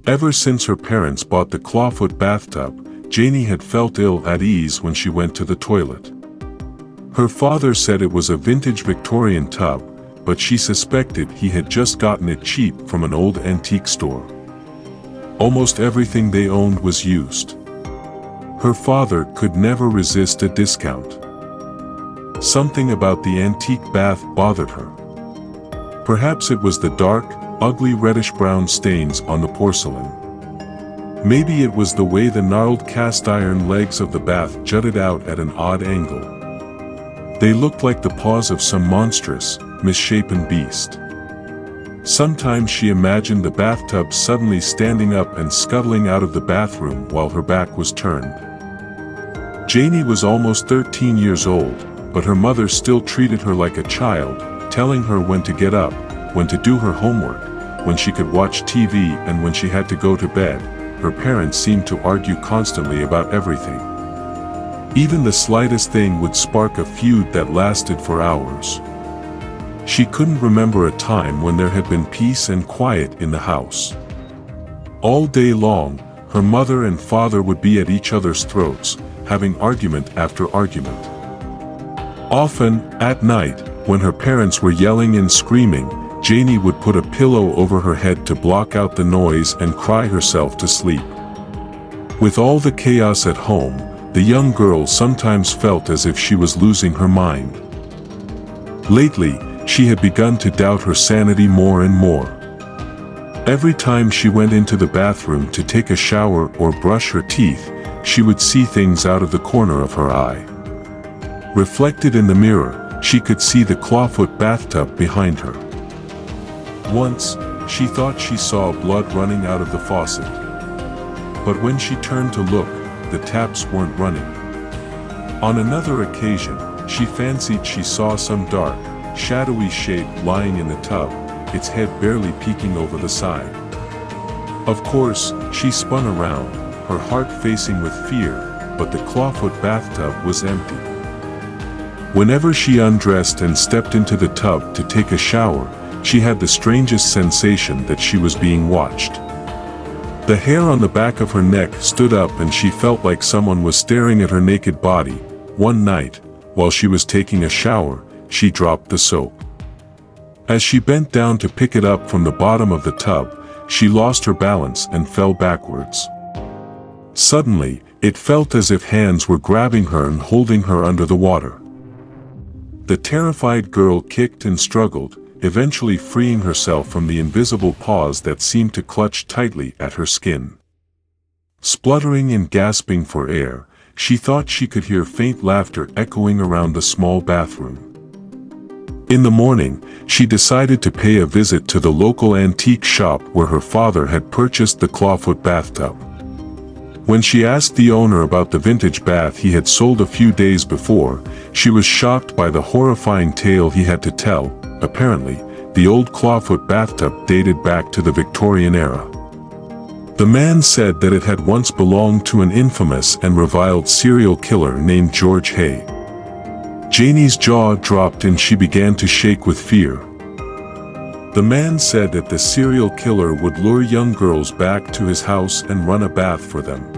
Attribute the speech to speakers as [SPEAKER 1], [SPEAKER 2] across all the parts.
[SPEAKER 1] Ever since her parents bought the Clawfoot bathtub, Janie had felt ill at ease when she went to the toilet. Her father said it was a vintage Victorian tub, but she suspected he had just gotten it cheap from an old antique store. Almost everything they owned was used. Her father could never resist a discount. Something about the antique bath bothered her. Perhaps it was the dark, ugly reddish-brown stains on the porcelain. Maybe it was the way the gnarled cast-iron legs of the bath jutted out at an odd angle. They looked like the paws of some monstrous, misshapen beast. Sometimes she imagined the bathtub suddenly standing up and scuttling out of the bathroom while her back was turned. Janie was almost 13 years old, but her mother still treated her like a child, telling her when to get up, when to do her homework, when she could watch TV and when she had to go to bed. Her parents seemed to argue constantly about everything. Even the slightest thing would spark a feud that lasted for hours. She couldn't remember a time when there had been peace and quiet in the house. All day long, her mother and father would be at each other's throats, having argument after argument. Often, at night, when her parents were yelling and screaming, Janie would put a pillow over her head to block out the noise and cry herself to sleep. With all the chaos at home, the young girl sometimes felt as if she was losing her mind. Lately, she had begun to doubt her sanity more and more. Every time she went into the bathroom to take a shower or brush her teeth, she would see things out of the corner of her eye. Reflected in the mirror, she could see the Clawfoot bathtub behind her. Once, she thought she saw blood running out of the faucet. But when she turned to look, the taps weren't running. On another occasion, she fancied she saw some dark, shadowy shape lying in the tub, its head barely peeking over the side. Of course, she spun around, her heart racing with fear, but the Clawfoot bathtub was empty. Whenever she undressed and stepped into the tub to take a shower, she had the strangest sensation that she was being watched. The hair on the back of her neck stood up and she felt like someone was staring at her naked body. One night, while she was taking a shower, she dropped the soap. As she bent down to pick it up from the bottom of the tub, she lost her balance and fell backwards. Suddenly, it felt as if hands were grabbing her and holding her under the water. The terrified girl kicked and struggled, eventually freeing herself from the invisible paws that seemed to clutch tightly at her skin. Spluttering and gasping for air, she thought she could hear faint laughter echoing around the small bathroom. In the morning, she decided to pay a visit to the local antique shop where her father had purchased the Clawfoot bathtub. When she asked the owner about the vintage bath he had sold a few days before, she was shocked by the horrifying tale he had to tell. Apparently, the old Clawfoot bathtub dated back to the Victorian era. The man said that it had once belonged to an infamous and reviled serial killer named George Hay. Janie's jaw dropped and she began to shake with fear. The man said that the serial killer would lure young girls back to his house and run a bath for them.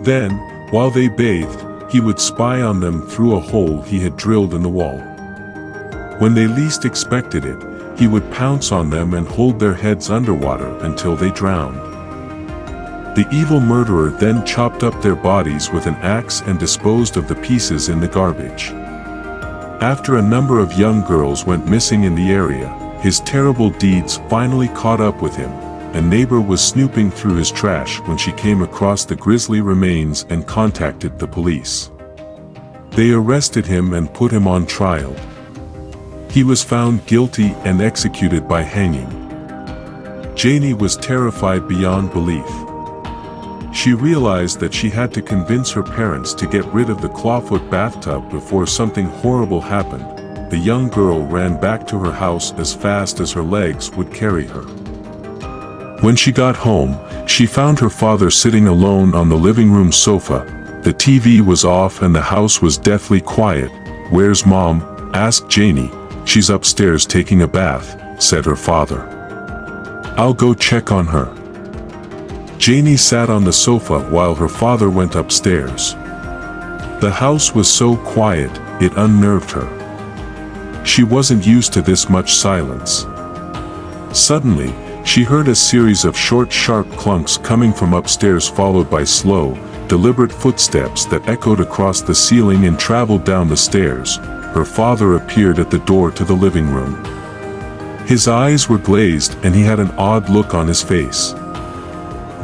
[SPEAKER 1] Then, while they bathed, he would spy on them through a hole he had drilled in the wall. When they least expected it, he would pounce on them and hold their heads underwater until they drowned. The evil murderer then chopped up their bodies with an axe and disposed of the pieces in the garbage. After a number of young girls went missing in the area, his terrible deeds finally caught up with him. A neighbor was snooping through his trash when she came across the grisly remains and contacted the police. They arrested him and put him on trial. He was found guilty and executed by hanging. Janie was terrified beyond belief. She realized that she had to convince her parents to get rid of the Clawfoot bathtub before something horrible happened. The young girl ran back to her house as fast as her legs would carry her. When she got home, she found her father sitting alone on the living room sofa. The TV was off and the house was deathly quiet. "Where's Mom?" asked Janie. "She's upstairs taking a bath," said her father. "I'll go check on her." Janie sat on the sofa while her father went upstairs. The house was so quiet, it unnerved her. She wasn't used to this much silence. Suddenly, she heard a series of short, sharp clunks coming from upstairs, followed by slow, deliberate footsteps that echoed across the ceiling and traveled down the stairs. Her father appeared at the door to the living room. His eyes were glazed and he had an odd look on his face.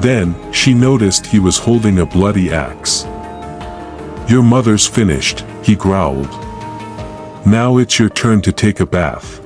[SPEAKER 1] Then, she noticed he was holding a bloody axe. "Your mother's finished," he growled. "Now it's your turn to take a bath."